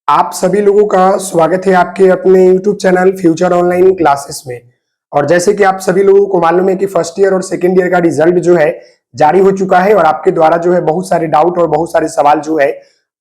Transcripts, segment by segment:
आप सभी लोगों का स्वागत है आपके अपने YouTube channel future online classes में। और जैसे कि आप सभी लोगों को मालूम है कि फर्स्ट ईयर और सेकेंड ईयर का रिजल्ट जो है जारी हो चुका है और आपके द्वारा जो है बहुत सारे डाउट और बहुत सारे सवाल जो है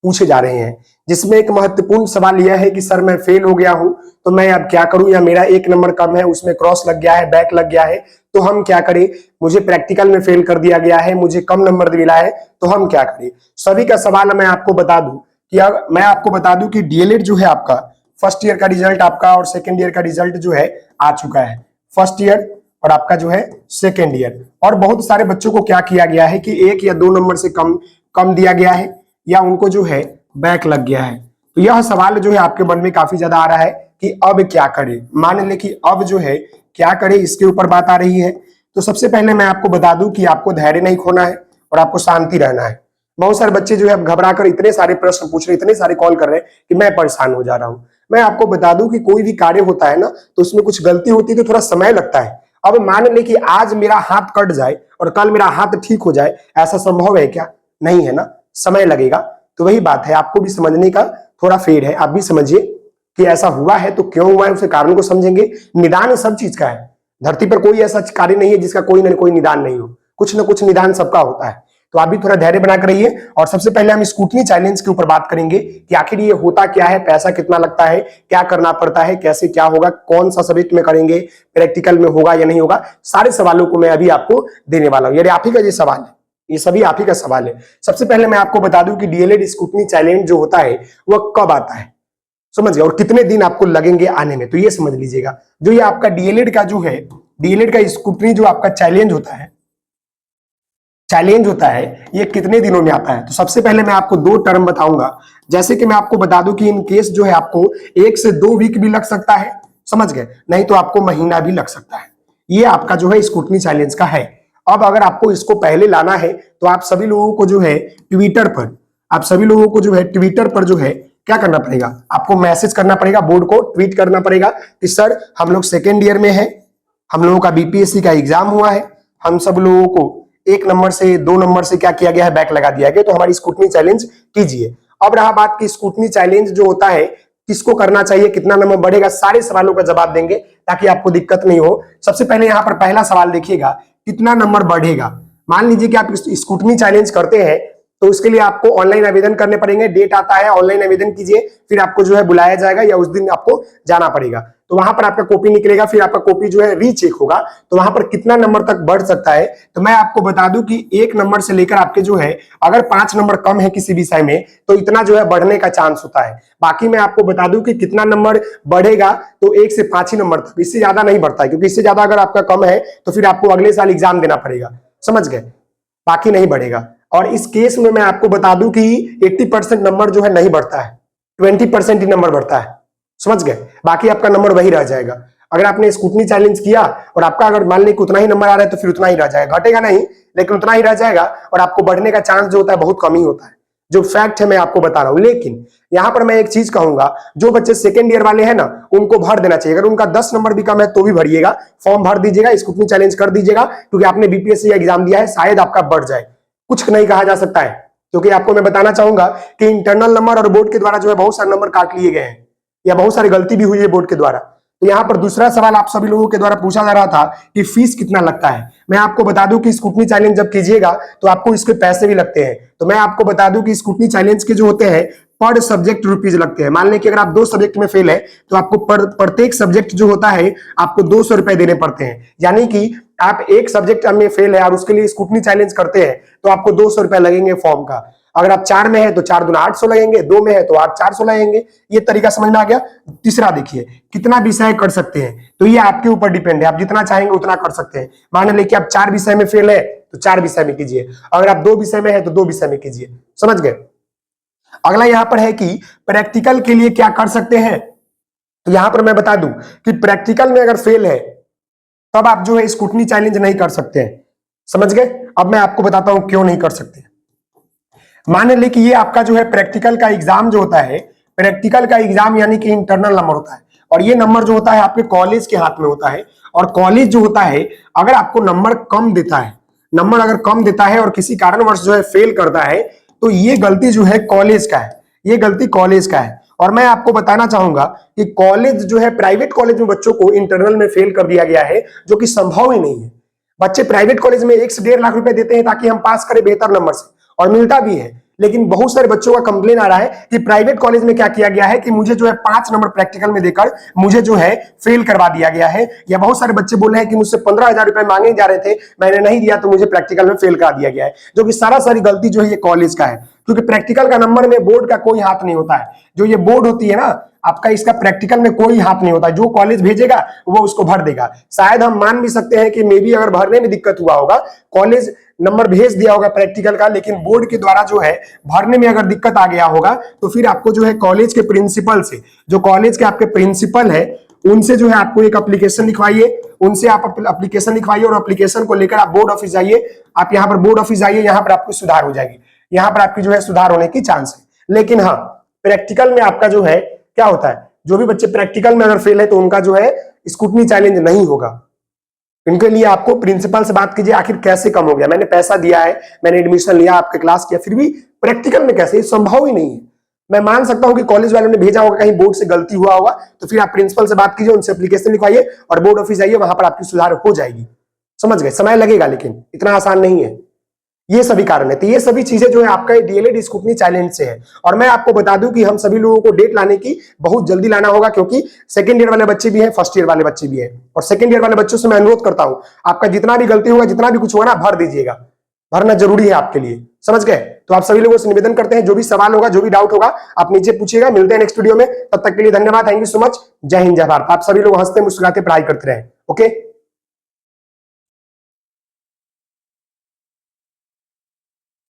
पूछे जा रहे हैं, जिसमें एक महत्वपूर्ण सवाल यह है कि सर मैं फेल हो गया हूं तो मैं अब क्या करूं, या मेरा एक नंबर कम है, उसमें क्रॉस लग गया है, बैक लग गया है, तो हम क्या करें। मुझे प्रैक्टिकल में फेल कर दिया गया है, मुझे कम नंबर मिला है, तो हम क्या करें। सभी का सवाल मैं आपको बता दूं कि मैं आपको बता दूं कि डीएलएड जो है आपका फर्स्ट ईयर का रिजल्ट आपका और सेकेंड ईयर का रिजल्ट जो है आ चुका है। फर्स्ट ईयर और आपका जो है सेकेंड ईयर, और बहुत सारे बच्चों को क्या किया गया है कि 1 या 2 नंबर से कम कम दिया गया है या उनको जो है बैक लग गया है। तो यह सवाल जो है आपके मन में काफी ज्यादा आ रहा है कि अब क्या करें। मान ले कि अब जो है क्या करें, इसके ऊपर बात आ रही है। तो सबसे पहले मैं आपको बता दूं कि आपको धैर्य नहीं खोना है और आपको शांति रहना है। बहुत सारे बच्चे जो है घबरा कर इतने सारे प्रश्न पूछ रहे, इतने सारे कॉल कर रहे हैं कि मैं परेशान हो जा रहा हूं। मैं आपको बता दूं कि कोई भी कार्य होता है ना, तो उसमें कुछ गलती होती है तो थोड़ा समय लगता है। अब मान ले कि आज मेरा हाथ कट जाए और कल मेरा हाथ ठीक हो जाए, ऐसा संभव है क्या? नहीं है ना, समय लगेगा। तो वही बात है, आपको भी समझने का थोड़ा फेर है। आप भी समझिए कि ऐसा हुआ है तो क्यों हुआ है, उसके कारण को समझेंगे। निदान सब चीज का है। धरती पर कोई ऐसा कार्य नहीं है जिसका कोई ना कोई निदान नहीं हो, कुछ ना कुछ निदान सबका होता है। तो आप भी थोड़ा धैर्य बनाकर रहिए। और सबसे पहले हम स्क्रूटनी चैलेंज के ऊपर बात करेंगे कि आखिर ये होता क्या है, पैसा कितना लगता है, क्या करना पड़ता है, कैसे क्या होगा, कौन सा सब्जेक्ट में करेंगे, प्रैक्टिकल में होगा या नहीं होगा। सारे सवालों को मैं अभी आपको देने वाला हूं। ये आप ही का ये सवाल है, ये सभी आप ही का सवाल है। सबसे पहले मैं आपको बता दूं कि डीएलएड स्क्रूटनी चैलेंज जो होता है वह कब आता है, समझ गए, और कितने दिन आपको लगेंगे आने में। तो ये समझ लीजिएगा, जो ये आपका डीएलएड का जो है, डीएलएड का स्क्रूटनी जो आपका चैलेंज होता है, ये कितने दिनों में आता है। तो सबसे पहले मैं आपको 2 टर्म बताऊंगा। जैसे कि मैं आपको बता दूं कि इन केस जो है आपको 1 से 2 वीक भी लग सकता है, समझ गए, नहीं तो आपको महीना भी लग सकता है। ये आपका जो है स्क्रूटनी चैलेंज का है। अब अगर आपको इसको पहले लाना है तो आप सभी लोगों को जो है ट्विटर पर जो है क्या करना पड़ेगा, आपको मैसेज करना पड़ेगा, बोर्ड को ट्वीट करना पड़ेगा कि सर हम लोग सेकेंड ईयर में है, हम लोगों का बीपीएससी का एग्जाम हुआ है, हम सब लोगों को 1 नंबर से 2 नंबर से क्या किया गया है, बैक लगा दिया गया, तो हमारी स्क्रूटनी चैलेंज कीजिए। अब रहा बात की स्क्रूटनी चैलेंज जो होता है किसको करना चाहिए, कितना नंबर बढ़ेगा, सारे सवालों का जवाब देंगे ताकि आपको दिक्कत नहीं हो। सबसे पहले यहाँ पर पहला सवाल देखिएगा, कितना नंबर बढ़ेगा। मान लीजिए कि आप स्क्रूटनी चैलेंज करते हैं तो उसके लिए आपको ऑनलाइन आवेदन करने पड़ेंगे। डेट आता है, ऑनलाइन आवेदन कीजिए, फिर आपको जो है बुलाया जाएगा या उस दिन आपको जाना पड़ेगा। तो वहां पर आपका कॉपी निकलेगा, फिर आपका कॉपी जो है रीचेक होगा, तो वहां पर कितना नंबर तक बढ़ सकता है। तो मैं आपको बता दूं कि 1 नंबर से लेकर आपके जो है अगर 5 नंबर कम है किसी विषय में तो इतना जो है बढ़ने का चांस होता है। बाकी मैं आपको बता दूं कि कितना नंबर बढ़ेगा, तो 1 से 5 ही नंबर तक, इससे ज्यादा नहीं बढ़ता है, क्योंकि इससे ज्यादा अगर आपका कम है तो फिर आपको अगले साल एग्जाम देना पड़ेगा, समझ गए, बाकी नहीं बढ़ेगा। और इस केस में मैं आपको बता दूं कि 80% नंबर जो है नहीं बढ़ता है, 20% ही नंबर बढ़ता है, समझ गए, बाकी आपका नंबर वही रह जाएगा। अगर आपने स्क्रूटनी चैलेंज किया और आपका अगर मान लें कि उतना ही नंबर आ रहा है तो फिर उतना ही रह जाएगा, घटेगा नहीं लेकिन उतना ही रह जाएगा, और आपको बढ़ने का चांस जो होता है बहुत कम ही होता है। जो फैक्ट है मैं आपको बता रहा हूं। लेकिन यहां पर मैं एक चीज कहूंगा, जो बच्चे सेकेंड ईयर वाले हैं ना उनको भर देना चाहिए। अगर उनका 10 नंबर भी कम है तो भी भरिएगा, फॉर्म भर दीजिएगा, स्क्रूटनी चैलेंज कर दीजिएगा, क्योंकि आपने बीपीएससी एग्जाम दिया है, शायद आपका बढ़ जाए। कुछ नहीं कहा जा सकता है, क्योंकि आपको मैं बताना चाहूंगा कि इंटरनल नंबर और बोर्ड के द्वारा जो है बहुत सारे नंबर काट लिए गए हैं या बहुत सारी गलती भी हुई है बोर्ड के द्वारा। तो यहाँ पर दूसरा सवाल आप सभी लोगों के द्वारा पूछा जा रहा था कि फीस कितना लगता है। मैं आपको बता दूं कि स्क्रूटनी चैलेंज जब कीजिएगा तो आपको इसके पैसे भी लगते हैं। तो मैं आपको बता दूं कि स्क्रूटनी चैलेंज के जो होते हैं पर सब्जेक्ट रुपीज लगते हैं। मान लें कि अगर आप 2 सब्जेक्ट में फेल है तो आपको प्रत्येक सब्जेक्ट जो होता है आपको 200 रुपए देने पड़ते हैं। यानी कि आप एक सब्जेक्ट में फेल है और उसके लिए स्क्रूटनी चैलेंज करते हैं तो आपको 200 रुपए लगेंगे फॉर्म का। अगर आप 4 में है तो 4 दूना 800 लगेंगे, 2 में है तो आप 400 लगेंगे। ये तरीका समझ में आ गया। तीसरा देखिए, कितना विषय कर सकते हैं, तो ये आपके ऊपर डिपेंड है, आप जितना चाहेंगे उतना कर सकते हैं। मान लें कि आप 4 विषय में फेल है तो 4 विषय में कीजिए, अगर आप 2 विषय में है तो 2 विषय में कीजिए, समझ गए। अगला यहां पर है कि प्रैक्टिकल के लिए क्या कर सकते हैं। तो यहां पर मैं बता दूं कि प्रैक्टिकल में अगर फेल है तब आप जो है स्क्रूटनी चैलेंज नहीं कर सकते हैं, समझ गए। अब मैं आपको बताता हूं क्यों नहीं कर सकते। मान लें कि ये आपका जो है प्रैक्टिकल का एग्जाम जो होता है, प्रैक्टिकल का एग्जाम यानी कि इंटरनल नंबर होता है, और ये नंबर जो होता है आपके कॉलेज के हाथ में होता है। और कॉलेज जो होता है अगर आपको नंबर कम देता है, नंबर अगर कम देता है और किसी कारणवश जो है फेल करता है, तो ये गलती जो है कॉलेज का है, ये गलती कॉलेज का है। और मैं आपको बताना चाहूंगा कि कॉलेज जो है, प्राइवेट कॉलेज में बच्चों को इंटरनल में फेल कर दिया गया है, जो कि संभव ही नहीं है। बच्चे प्राइवेट कॉलेज में 1 से 1.5 लाख रुपए देते हैं ताकि हम पास करें बेहतर नंबर से, और मिलता भी है। लेकिन बहुत सारे बच्चों का कंप्लेन आ रहा है कि प्राइवेट कॉलेज में क्या किया गया है कि मुझे जो है 5 नंबर प्रैक्टिकल में देकर मुझे जो है फेल करवा दिया गया है। या बहुत सारे बच्चे बोल रहे हैं कि मुझसे 15,000 रुपए मांगे जा रहे थे, मैंने नहीं दिया तो मुझे प्रैक्टिकल में फेल करा दिया गया है। जो कि सारी गलती जो है ये कॉलेज का है, क्योंकि प्रैक्टिकल का नंबर में बोर्ड का कोई हाथ नहीं होता है। जो ये बोर्ड होती है ना आपका, इसका प्रैक्टिकल में कोई हाथ नहीं होता। जो कॉलेज भेजेगा वो उसको भर देगा। शायद हम मान भी सकते हैं कि मे बी अगर भरने में दिक्कत हुआ होगा, कॉलेज नंबर भेज दिया होगा प्रैक्टिकल का, लेकिन बोर्ड के द्वारा जो है भरने में अगर दिक्कत आ गया होगा, तो फिर आपको जो है कॉलेज के प्रिंसिपल से, जो कॉलेज के आपके प्रिंसिपल है, उनसे जो है आपको एक एप्लीकेशन लिखवाइए। उनसे आप एप्लीकेशन लिखवाइए और एप्लीकेशन को लेकर आप बोर्ड ऑफिस जाइए। आप यहाँ पर बोर्ड ऑफिस जाइए, यहाँ पर आपको सुधार हो जाएगी, यहाँ पर आपकी जो है सुधार होने की चांस है। लेकिन हाँ, प्रैक्टिकल में आपका जो है क्या होता है, जो भी बच्चे प्रैक्टिकल में अगर फेल है तो उनका जो है स्क्रूटनी चैलेंज नहीं होगा। इनके लिए आपको प्रिंसिपल से बात कीजिए, आखिर कैसे कम हो गया, मैंने पैसा दिया है, मैंने एडमिशन लिया, आपके क्लास किया, फिर भी प्रैक्टिकल में कैसे, संभव ही नहीं है। मैं मान सकता हूं कि कॉलेज वालों ने भेजा होगा, कहीं बोर्ड से गलती हुआ होगा, तो फिर आप प्रिंसिपल से बात कीजिए, उनसे एप्लीकेशन लिखवाइए और बोर्ड ऑफिस जाइए, वहां पर आपकी सुधार हो जाएगी। समझ गए? समय लगेगा, लेकिन इतना आसान नहीं है। ये सभी कारण है। तो ये सभी चीजें जो है आपका डीएलएड स्क्रूटनी चैलेंज से है। और मैं आपको बता दूं कि हम सभी लोगों को डेट लाने की बहुत जल्दी लाना होगा, क्योंकि सेकंड ईयर वाले बच्चे भी हैं, फर्स्ट ईयर वाले बच्चे भी हैं। और सेकंड ईयर वाले बच्चों से मैं अनुरोध करता हूं, आपका जितना भी गलती होगा, जितना भी कुछ होगा ना, भर दीजिएगा। भरना जरूरी है आपके लिए। समझ गए? तो आप सभी लोगों से निवेदन करते हैं, जो भी सवाल होगा, जो भी डाउट होगा, आप नीचे पूछिएगा। मिलते हैं नेक्स्ट वीडियो में, तब तक के लिए धन्यवाद। Thank you so much. जय हिंद, जय भारत। आप सभी लोग हंसते मुस्कुराते पढ़ाई करते रहे। ओके।